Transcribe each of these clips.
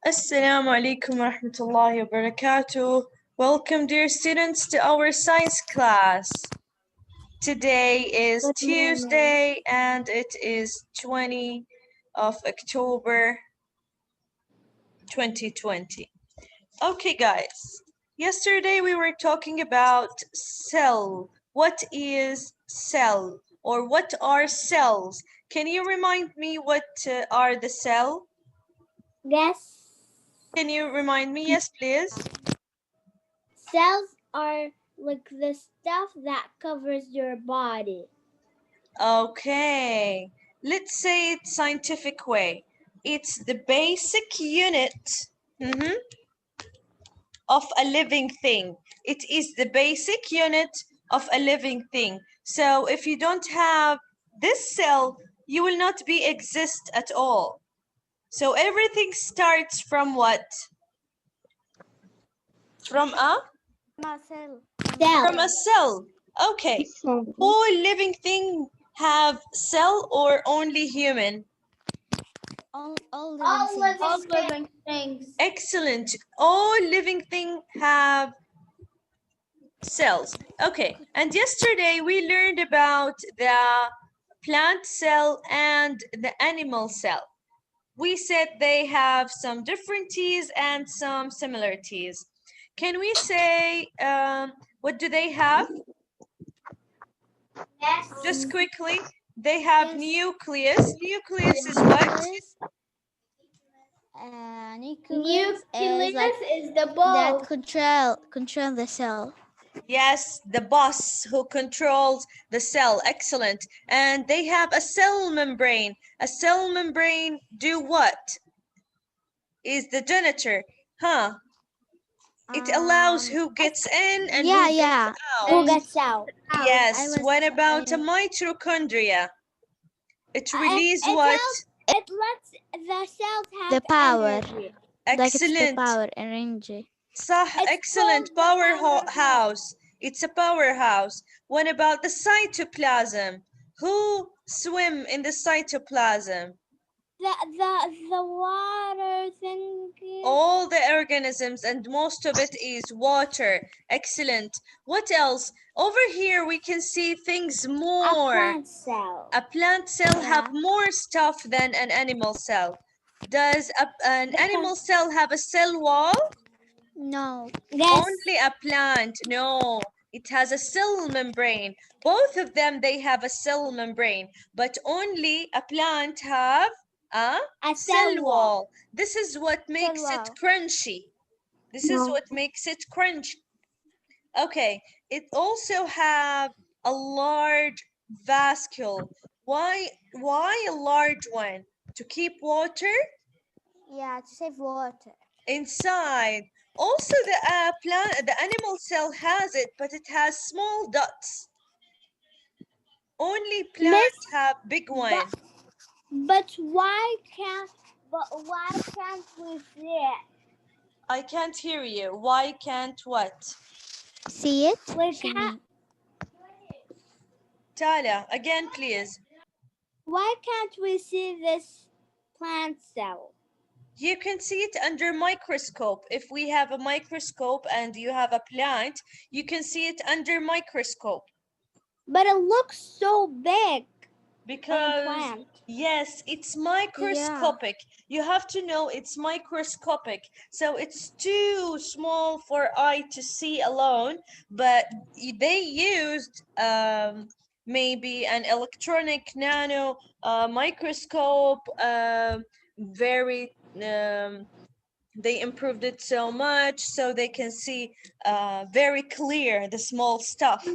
Assalamu alaikum wa rahmatullahi wa barakatuh. Welcome, dear students, to our science class. Today is Tuesday and it is 20 of October 2020. Okay, guys. Yesterday we were talking about cell. What is cell or what are cells? Can you remind me what are the cell? Yes. Can you remind me? Yes, please. Cells are like the stuff that covers your body. Okay, let's say it scientific way. It's the basic unit of a living thing. It is the basic unit of a living thing. So if you don't have this cell, you will not be exist at all. So everything starts from what? From a Cell. cell. Okay. All living thing have cell or only human? All living things. Excellent. All living things have cells. Okay. And yesterday we learned about the plant cell and the animal cell. We said they have some differences and some similarities. Can we say what do they have? Yes. Just quickly, they have nucleus. Nucleus is what? Nucleus Is the that ball. control the cell. Yes, the boss who controls the cell. Excellent. And they have a cell membrane. A cell membrane do what? Is the janitor, huh? It allows who gets in and who goes out. Who gets out? Yes. What about a mitochondria? It releases what? It lets the cells have The power. energy. Excellent. The power energy. Excellent. Powerhouse. It's a powerhouse. What about the cytoplasm? Who swim in the cytoplasm? The water thing. All the organisms, and most of it is water. Excellent. What else? Over here we can see things more. A plant cell. A plant cell have more stuff than an animal cell. Does an animal cell have a cell wall? No. Yes. Only a plant. No, it has a cell membrane. Both of them, they have a cell membrane, but only a plant have a cell wall. This is what makes it crunchy. This is what makes it crunchy. Okay, it also have a large vascule. Why a large one? To keep water Yeah, to save water. inside. Also, the animal cell has it, but it has small dots. Only plants have big one. But why can't we see it? I can't hear you. Why can't what? See it? We can't. Tala, again, please. Why can't we see this plant cell? You can see it under microscope. If we have a microscope and you have a plant, you can see it under microscope. But it looks so big. Because yes, it's microscopic. You have to know it's microscopic. So it's too small for eye to see alone, but they used maybe an electronic nano microscope, very they improved it so much so they can see very clear the small stuff.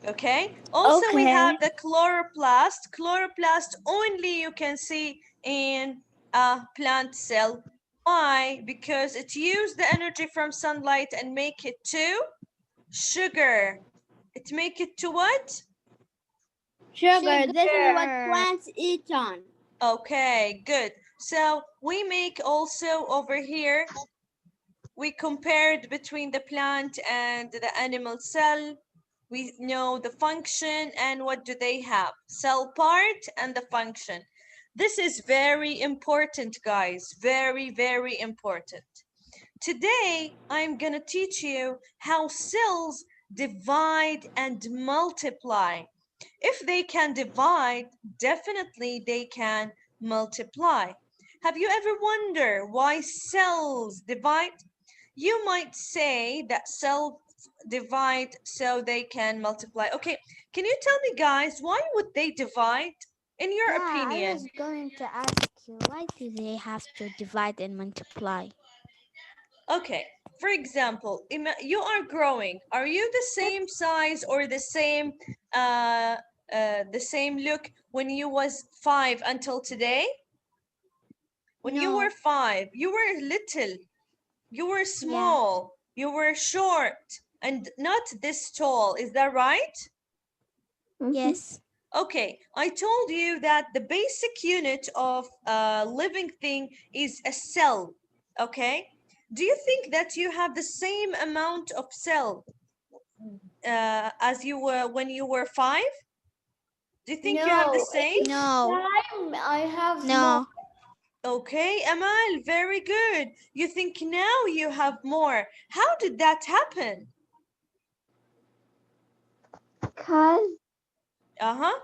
Okay. Also, we have the chloroplast. Chloroplast only you can see in a plant cell. Why? Because it uses the energy from sunlight and make it to sugar. It make it to what? Sugar. This is what plants eat on. Okay, good. So we make also over here, we compared between the plant and the animal cell. We know the function and what do they have? Cell part and the function. This is very important, guys. Very, very important. Today, I'm going to teach you how cells divide and multiply. If they can divide, definitely they can multiply. Have you ever wondered why cells divide? You might say that cells divide so they can multiply. Okay, can you tell me, guys, why would they divide, in your I opinion? was going to ask you, why do they have to divide and multiply? Okay, for example, you are growing. Are you the same size or the same look when you was 5 until today? When you were No. 5, you were little, you were Yeah. small, you were short, and not this tall. Is that right? Yes. Okay, I told you that the basic unit of a living thing is a cell. Okay, do you think that you have the same amount of cell as you were when you were 5? Do you think you have the No, same? each No. time I have more. No. Okay, Amal, very good. You think now you have more. How did that happen? Because Uh-huh.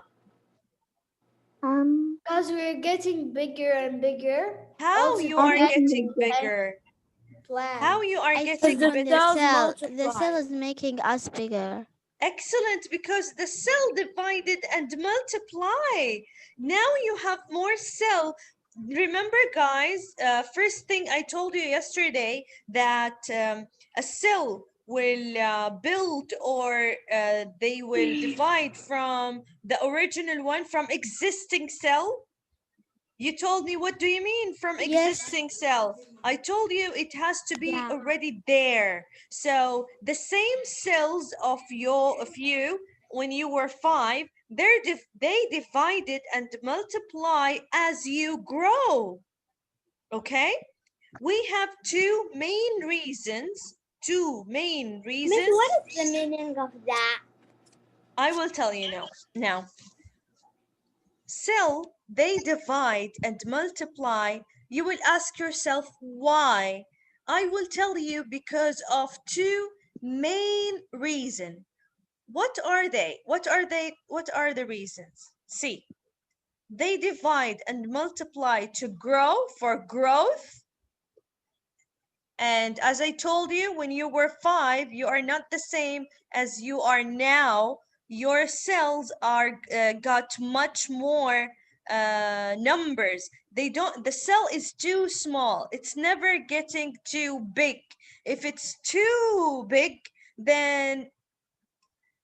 Because we're getting bigger and bigger. How Also, you are that getting and bigger? How plants. you are I Because getting think the when bigger? cells the cell multiply. is making us bigger. Excellent, because the cell divided and multiply. Now you have more cell. Remember, guys, first thing I told you yesterday that a cell will build or they will divide from the original one, from existing cell. You told me, what do you mean from Yes. existing cell? I told you it has to be Yeah. already there. So the same cells of you when you were 5, they divided and multiply as you grow. Okay? We have two main reasons. Miss, what is the meaning of that? I will tell you now. Cell, they divide and multiply. You will ask yourself why. I will tell you because of two main reasons. What are they? What are the reasons? See, they divide and multiply to grow, for growth. And as I told you, when you were 5, you are not the same as you are now. Your cells are got much more numbers. They don't. The cell is too small. It's never getting too big. If it's too big, then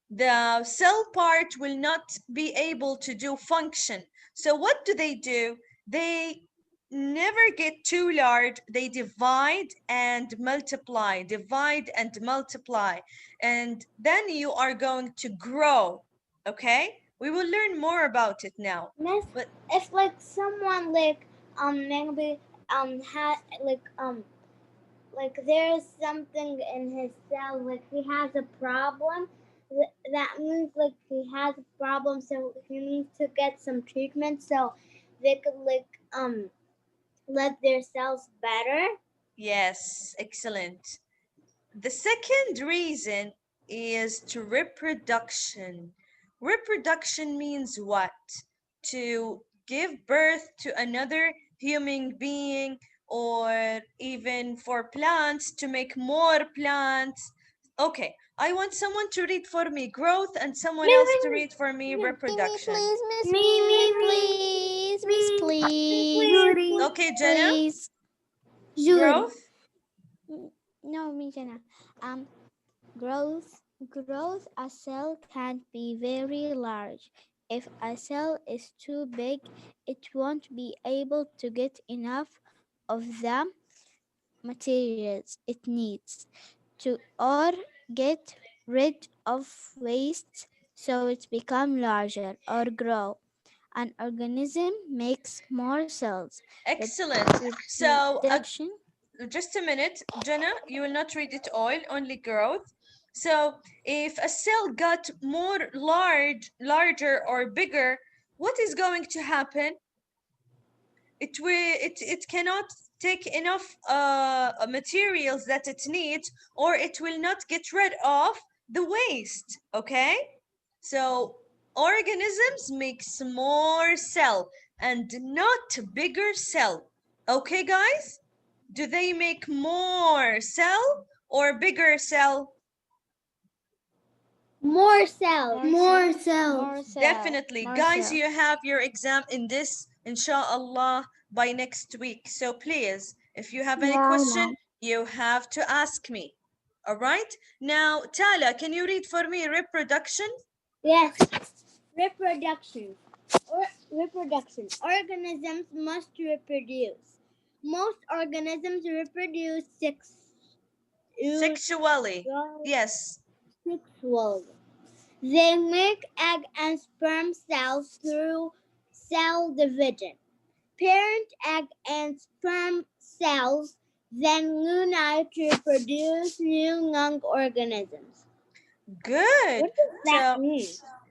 the cell part will not be able to do function. So what do? They never get too large. They divide and multiply, divide and multiply, and then you are going to grow. Okay, we will learn more about it now. Miss, But if like someone maybe had like there's something in his cell, like he has a problem, that means like he has a problem, so he needs to get some treatment so they could let their cells better. yes, excellent. The second reason is to reproduction. Reproduction means what? To give birth to another human being, or even for plants to make more plants. Okay, I want someone to read for me growth and someone Me, else me, to me, read for me me, Me, reproduction. please, Miss me, Me, me, please, Miss me, Please, Judy, Okay, Jenna, please. Judy. growth. No, me, Jenna. Growth. A cell can be very large. If a cell is too big, it won't be able to get enough of the materials it needs to, or get rid of waste, so it become larger or grow. An organism makes more cells. Excellent. So Reproduction. just a minute, Jenna, you will not read it all, only growth. So if a cell got larger or bigger, what is going to happen? it cannot take enough materials that it needs, or it will not get rid of the waste. Okay, so organisms make more cell and not bigger cell. Okay guys, do they make more cell or bigger cell? More cells. More cells. More cell. Definitely. More Guys, cells. you have your exam in this, inshallah, by next week. So please, if you have any Yeah, I question, know. you have to ask me. All right? Now, Tala, can you read for me reproduction? Yes. Reproduction. Reproduction. Organisms must reproduce. Most organisms reproduce Sexually. Yes. sexually. They make egg and sperm cells through cell division. Parent egg and sperm cells then unite to produce new young organisms. Good. What does that So, mean?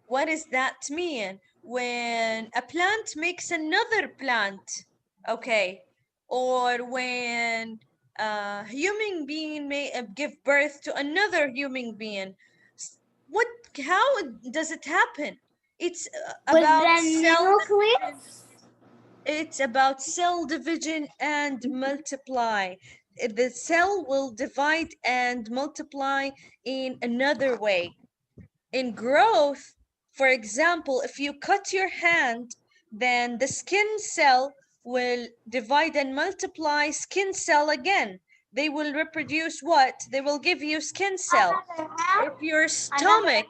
what does that mean? When a plant makes another plant, okay, or when a human being may give birth to another human being, what, how does it happen? It's With about the cell division. nucleus? It's about cell division and multiply. The cell will divide and multiply in another way. In growth, for example, if you cut your hand, then the skin cell will divide and multiply skin cell again. They will reproduce what? They will give you skin cell. Another hand? If your Another stomach,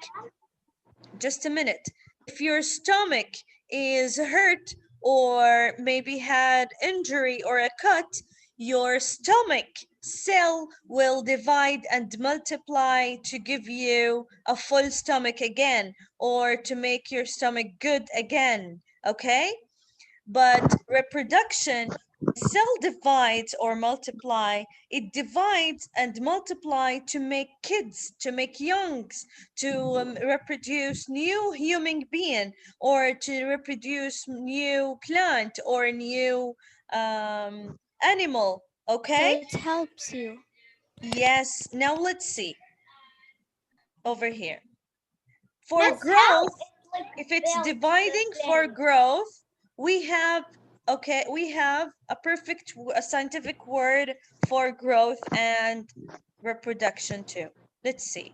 just a minute, if your stomach is hurt or maybe had injury or a cut, your stomach cell will divide and multiply to give you a full stomach again, or to make your stomach good again. Okay, but reproduction, cell divides or multiply, it divides and multiply to make kids, to make youngs, to reproduce new human being, or to reproduce new plant or new animal. So Okay, it helps you. yes. Now let's see over here. For That's how growth, it's like if it's built dividing the for thing. growth, we have, okay, we have a perfect a scientific word for growth and reproduction too. Let's see.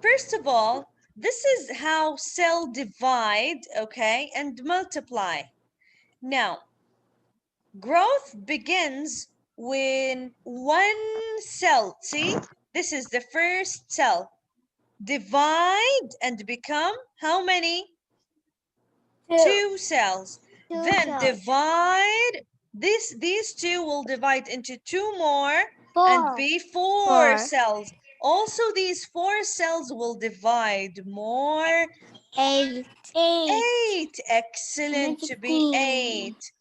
First of all, this is how cell divide, okay, and multiply. Now, growth begins when one cell, see, this is the first cell, divide and become how many? Two. Two cells. Two Then cells. divide these two will divide into two more and Four. be four cells. Also, these four cells will divide more. 8. Eight. Excellent, to be 16. eight.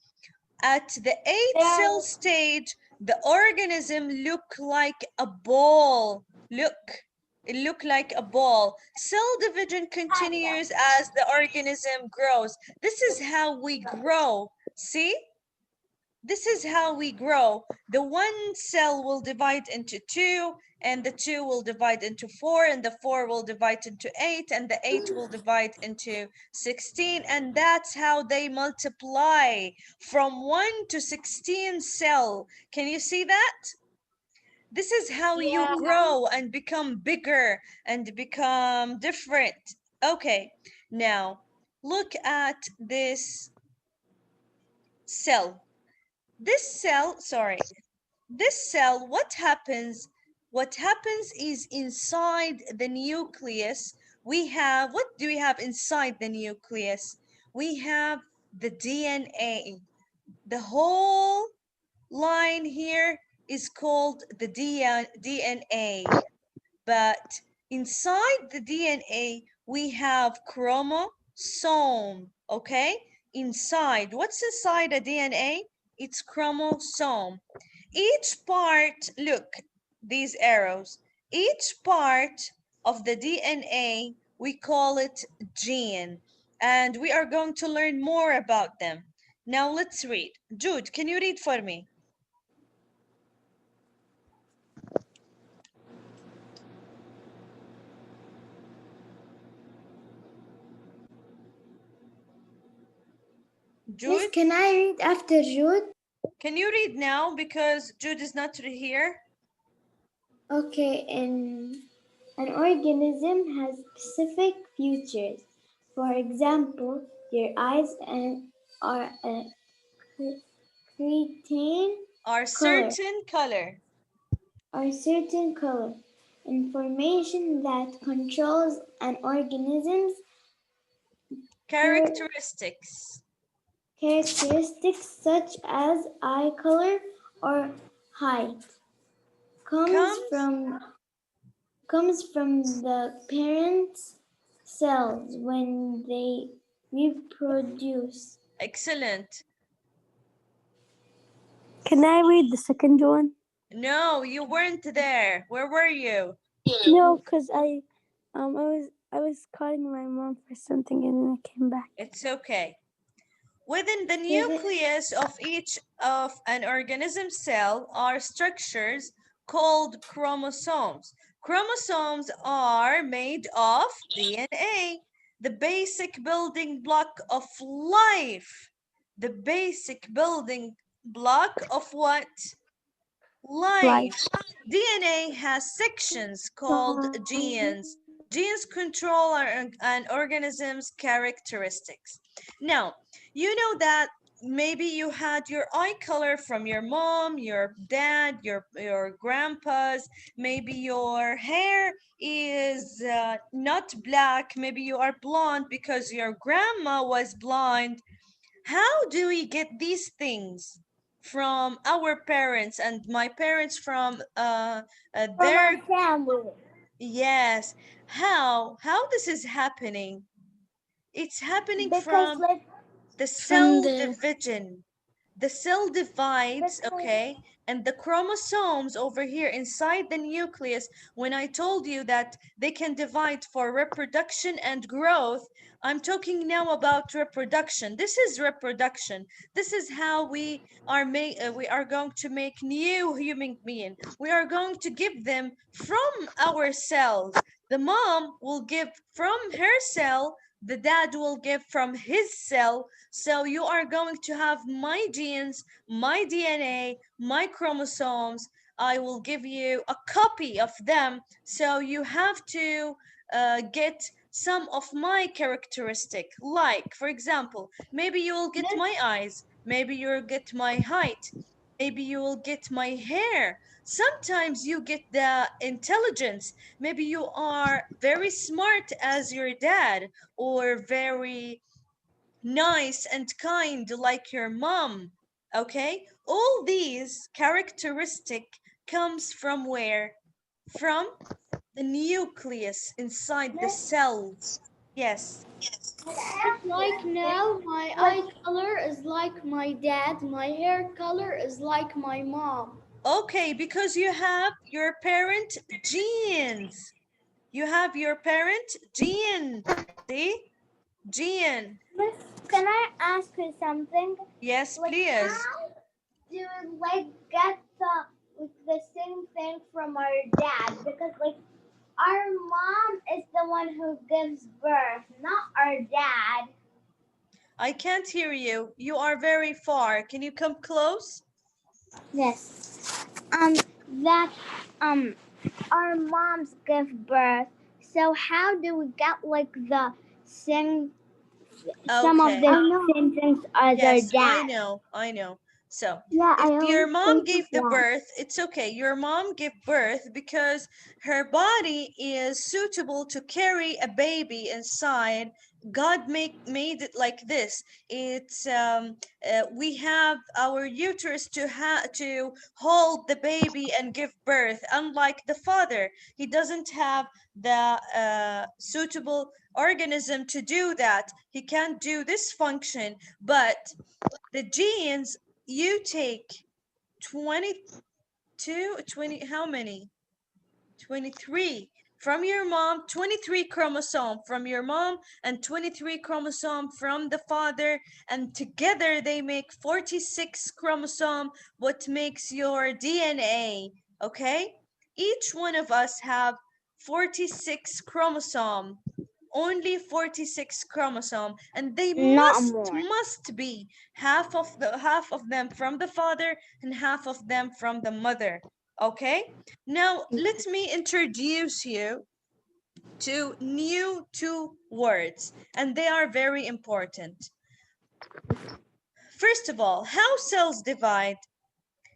At the eight cell stage, the organism look like a ball. Look, it look like a ball. Cell division continues as the organism grows. This is how we grow. See? This is how we grow. The one cell will divide into two, and the two will divide into four, and the four will divide into eight, and the eight will divide into 16, and that's how they multiply from 1 to 16 cell. Can you see that? This is how you Yeah. grow and become bigger and become different. Okay, now look at this cell. This cell, sorry, this cell, what happens? What happens is inside the nucleus, we have, what do we have inside the nucleus? We have the DNA. The whole line here is called the DNA. But inside the DNA, we have chromosome, okay? Inside, what's inside a DNA? It's chromosome. Each part, look, these arrows, each part of the DNA We call it gene. And we are going to learn more about them. Now let's read. Jude, can you read for me? Miss, Jude, can I read after Jude? can you read now because Jude is not here? Okay, an organism has specific features. For example, your eyes are a creatine Our color certain color. or certain color. Information that controls an organism's Characteristics. characteristics such as eye color or height comes Comes. from comes from the parent's cells when they reproduce. Excellent. Can I read the second one? No, you weren't there. Where were you? No, because I was calling my mom for something and then I came back. It's okay. Within the Within- nucleus of each of an organism cell are structures called chromosomes. Chromosomes are made of DNA, the basic building block of life. The basic building block of what? Life. DNA has sections called genes. Genes control an organism's characteristics. Now, you know that maybe you had your eye color from your mom, your dad, your grandpa's. Maybe your hair is not black. Maybe you are blonde because your grandma was blonde. How do we get these things from our parents and my parents from From their? our family. Yes. How this is happening? It's happening Because from like the From cell the division. The cell divides, because okay, and the chromosomes over here inside the nucleus, when I told you that they can divide for reproduction and growth, I'm talking now about reproduction. This is reproduction. This is how we are going to make new human being. We are going to give them from our cells. The mom will give from her cell, the dad will give from his cell. So you are going to have my genes, my DNA, my chromosomes. I will give you a copy of them. So you have to get some of my characteristic. Like, for example, maybe you will get my eyes. Maybe you'll get my height. Maybe you will get my hair. Sometimes you get the intelligence. Maybe you are very smart as your dad or very nice and kind like your mom. Okay, all these characteristic comes from where? From the nucleus inside the cells. Yes. It's like now my eye color is like my dad, my hair color is like my mom. Okay, because you have your parent genes. You have your parent gene. See? Gene. Miss, can I ask you something? Yes, Like please. how do we like get the same thing from our dad? Because like our mom is the one who gives birth, not our dad. I can't hear you. You are very far. Can you come close? Yes. That our moms give birth. So how do we get like the same some of Okay. the same things as our Yes, I dad? know. I know. So, Yeah, if I your always mom think gave of the that. birth, it's okay. Your mom gave birth because her body is suitable to carry a baby inside. God made it like this. It's we have our uterus to hold the baby and give birth. Unlike the father, he doesn't have the suitable organism to do that. He can't do this function, but the genes, you take 22, 20, how many? 23 from your mom, 23 chromosome from your mom, and 23 chromosome from the father, and together they make 46 chromosome, what makes your DNA, okay? Each one of us have 46 chromosome, only 46 chromosome, and they Not more. must be half of them from the father and half of them from the mother. Okay, now let me introduce you to new two words, and they are very important. First of all, how cells divide.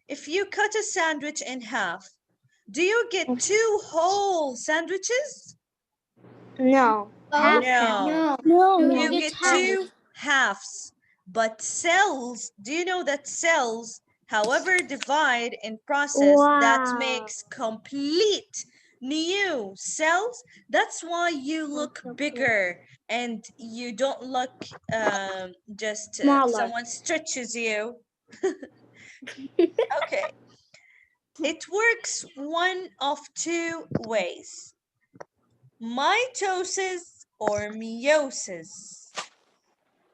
If you cut a sandwich in half, do you get two whole sandwiches? No. Half No, No. you You get get half. two halves. But cells, do you know that cells, however divide in process, that Wow. makes complete new cells? That's why you look So cool. bigger and you don't look just Smaller. someone stretches you. Okay. It works one of two ways: mitosis or meiosis.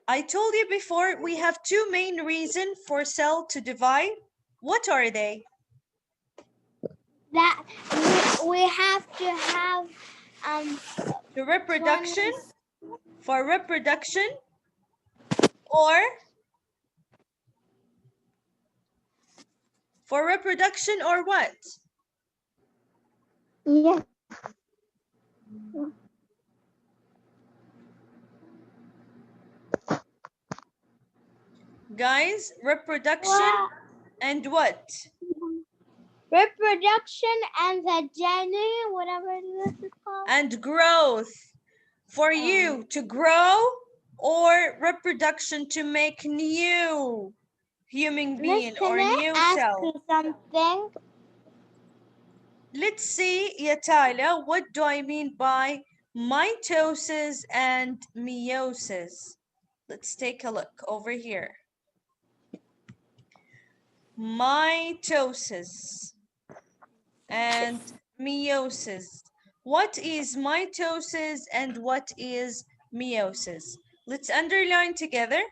I told you before we have two main reasons for cell to divide. What are they? That we have to have The reproduction, 20. for reproduction, or for reproduction or what? Yes. Guys, reproduction and what? Reproduction and the gene, whatever this is called. And growth. For you to grow, or reproduction to make new human being Miss, can or I new ask cell. you something? Let's see, Yatala, what do I mean by mitosis and meiosis? Let's take a look over here. Mitosis and meiosis. What is mitosis and what is meiosis? Let's underline together.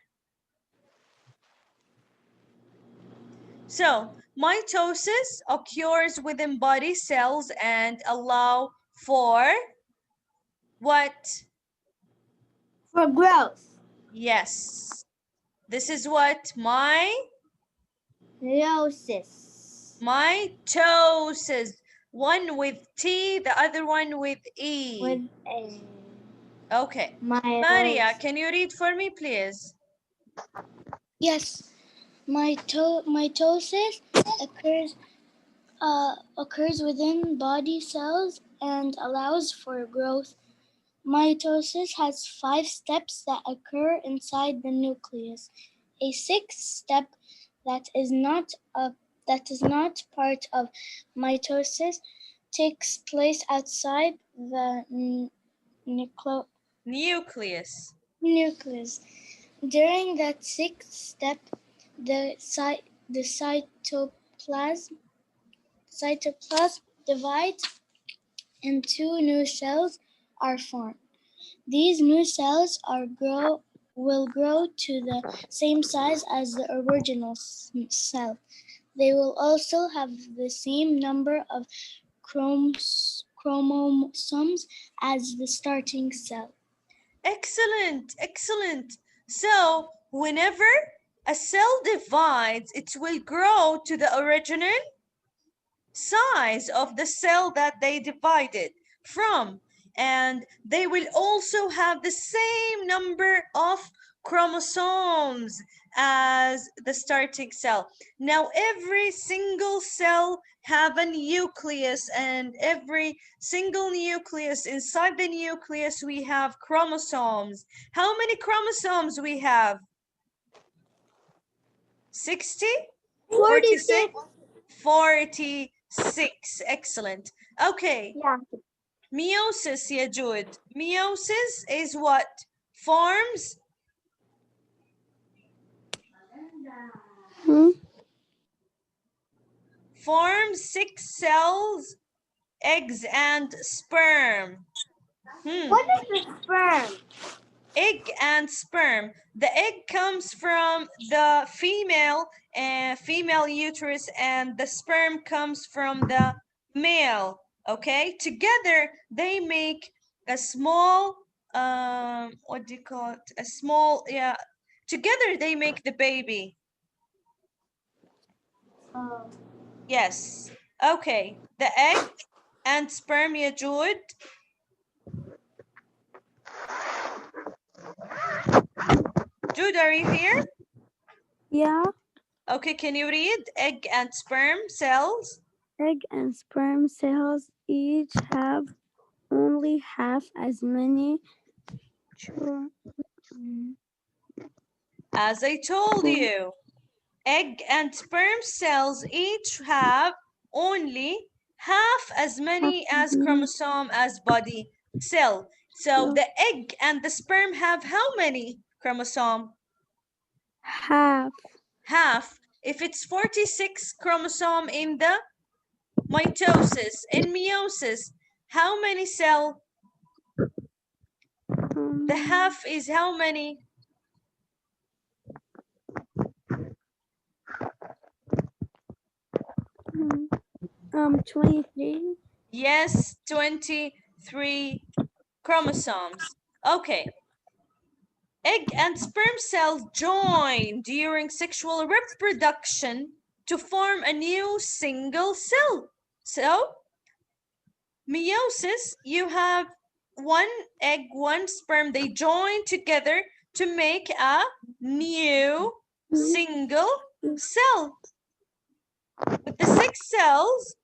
So, mitosis occurs within body cells and allow for what? For growth. Yes. This is what? Meiosis. Mitosis. One with T, the other one with E. With a Okay. meiosis. Maria, can you read for me, please? Yes. Mitosis occurs within body cells and allows for growth. Mitosis has 5 steps that occur inside the nucleus. A sixth step that is not part of mitosis takes place outside the Nucleus. nucleus. During that sixth step, the cytoplasm divides and two new cells are formed. These new cells will grow to the same size as the original cell. They will also have the same number of chromosomes as the starting cell. Excellent, excellent. So, whenever a cell divides, it will grow to the original size of the cell that they divided from, and they will also have the same number of chromosomes as the starting cell. Now every single cell have a nucleus, and every single nucleus, inside the nucleus we have chromosomes. How many chromosomes we have? 60? 46? 46. Excellent. Okay. Yeah. Meiosis, ya Jude. Meiosis is what? Forms Hmm? forms 6 cells eggs and sperm. What is the sperm? Egg and sperm. The egg comes from the female uterus, and the sperm comes from the male. Okay, together they make a small what do you call it? A small, yeah. Together they make the baby. Yes. Okay. The egg and sperm, ya Jude. Jude, are you here? Yeah. Okay, can you read egg and sperm cells? Egg and sperm cells each have only half as many. As I told you, egg and sperm cells each have only half as many as chromosome as body cell. So the egg and the sperm have how many chromosome? Half. Half. If it's 46 chromosome in the mitosis, in meiosis, how many cell? The half is how many? 23. Yes, 23 chromosomes. Okay. Egg and sperm cells join during sexual reproduction to form a new single cell. So, meiosis, you have one egg, one sperm, they join together to make a new single cell. With the 6 cells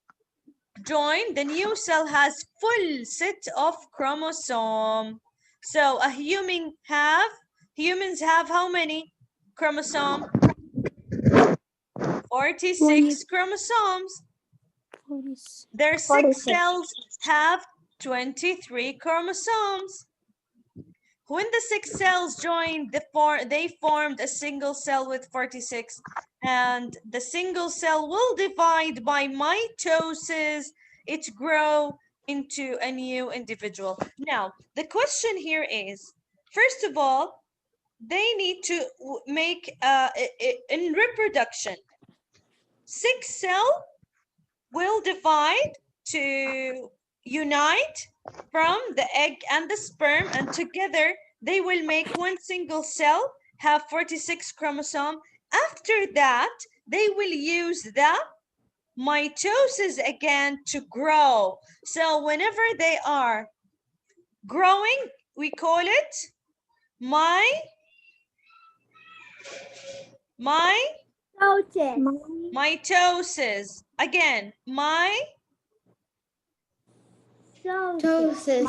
join, the new cell has full set of chromosome. So a humans have how many chromosome? 46 chromosomes. Their 6 cells have 23 chromosomes. When the 6 cells joined, they formed a single cell with 46, and the single cell will divide by mitosis. It grow into a new individual. Now, the question here is, first of all, they need to make in reproduction, 6 cell will divide to unite from the egg and the sperm, and together they will make one single cell, have 46 chromosome. After that, they will use the mitosis again to grow. So whenever they are growing, we call it mitosis. Again, Mitosis.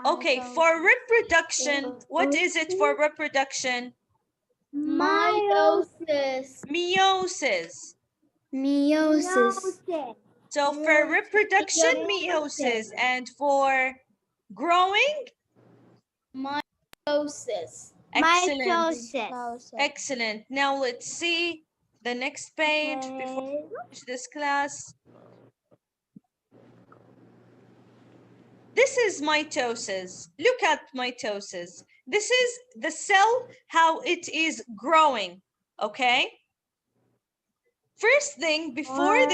okay, for reproduction, what is it for reproduction? Meiosis. Meiosis. Meiosis. So for reproduction, meiosis, and for growing? Mitosis. Excellent. Mitosis. Excellent. Now let's see the next page before we finish this class. This is mitosis. Look at mitosis. This is the cell, how it is growing, okay? First thing, before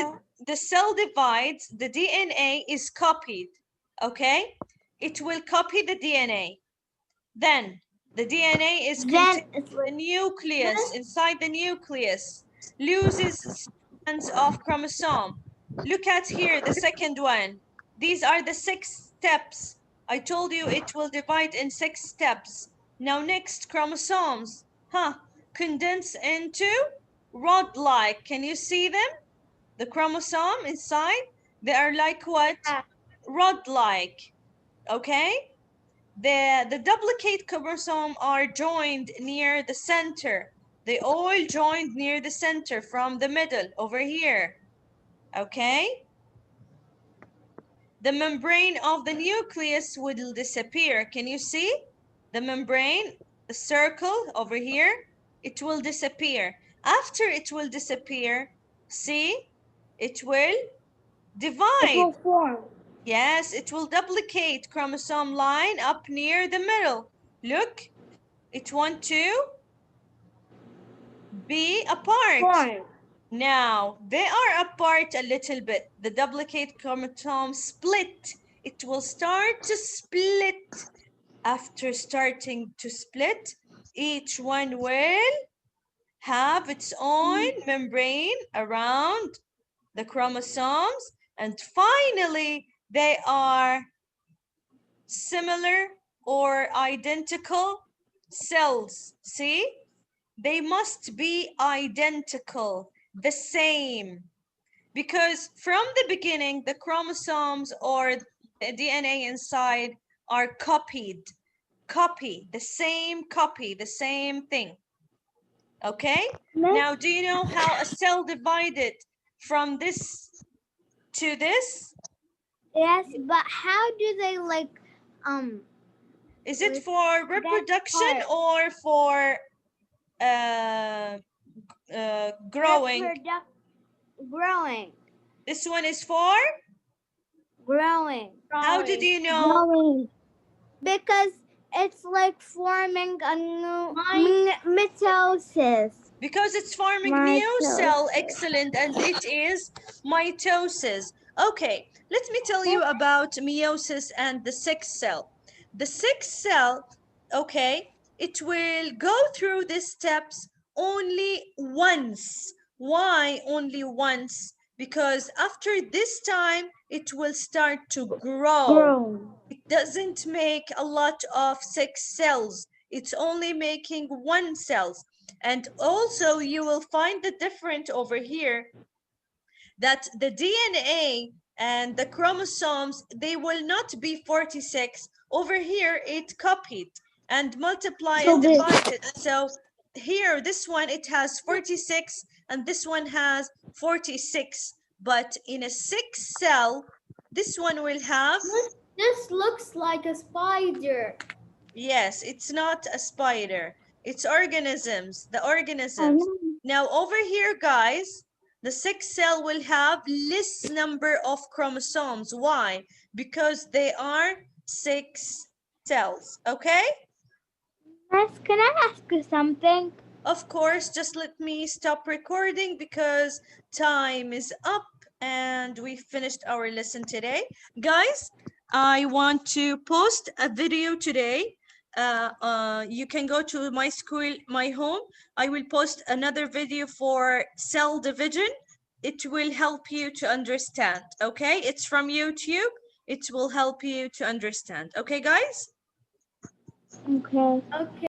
the cell divides, the DNA is copied, okay? It will copy the DNA. Then the DNA is contained in the nucleus, inside the nucleus, loses strands of chromosome. Look at here, the second one. These are the 6 steps. I told you it will divide in 6 steps. Now next, chromosomes, condense into rod-like. Can you see them? The chromosome inside, they are like what? Rod-like, okay? The duplicate chromosome are joined near the center. They all joined near the center from the middle over here, okay? The membrane of the nucleus will disappear. Can you see? The membrane, the circle over here, it will disappear. After it will disappear, see, it will Divide. It will form. Yes, it will duplicate chromosome line up near the middle. Look, it wants to be apart. Form. Now, they are apart a little bit. The duplicate chromosome split. It will start to split. After starting to split, each one will have its own membrane around the chromosomes, and finally they are similar or identical cells. See, they must be identical, the same, because from the beginning the chromosomes or the DNA inside are copied. Copy, the same copy, the same thing. Okay, now do you know how a cell divided from this to this? Yes, but how do they like Is it for reproduction or for growing? Growing. This one is for Growing. how did you know? Growing. Because it's like forming a new mitosis. Because it's forming new cell. Excellent. And it is mitosis. Okay, let me tell you about meiosis and the sixth cell. The sixth cell, okay, it will go through these steps only once. Why only once? Because after this time, it will start to grow. It doesn't make a lot of six cells. It's only making one cells. And also you will find the difference over here that the DNA and the chromosomes, they will not be 46. Over here, it copied and multiply and divided. So here, this one, it has 46 and this one has 46. But in a six cell, this one will have... This looks like a spider. Yes, it's not a spider. It's organisms, the organisms. Now over here, guys, the sixth cell will have less number of chromosomes. Why? Because they are six cells, okay? Miss, can I ask you something? Of course, just let me stop recording because time is up and we finished our lesson today. Guys, I want to post a video today. You can go to my school, my home. I will post another video for cell division. It will help you to understand, okay? It's from YouTube. It will help you to understand, okay, guys? Okay. Okay.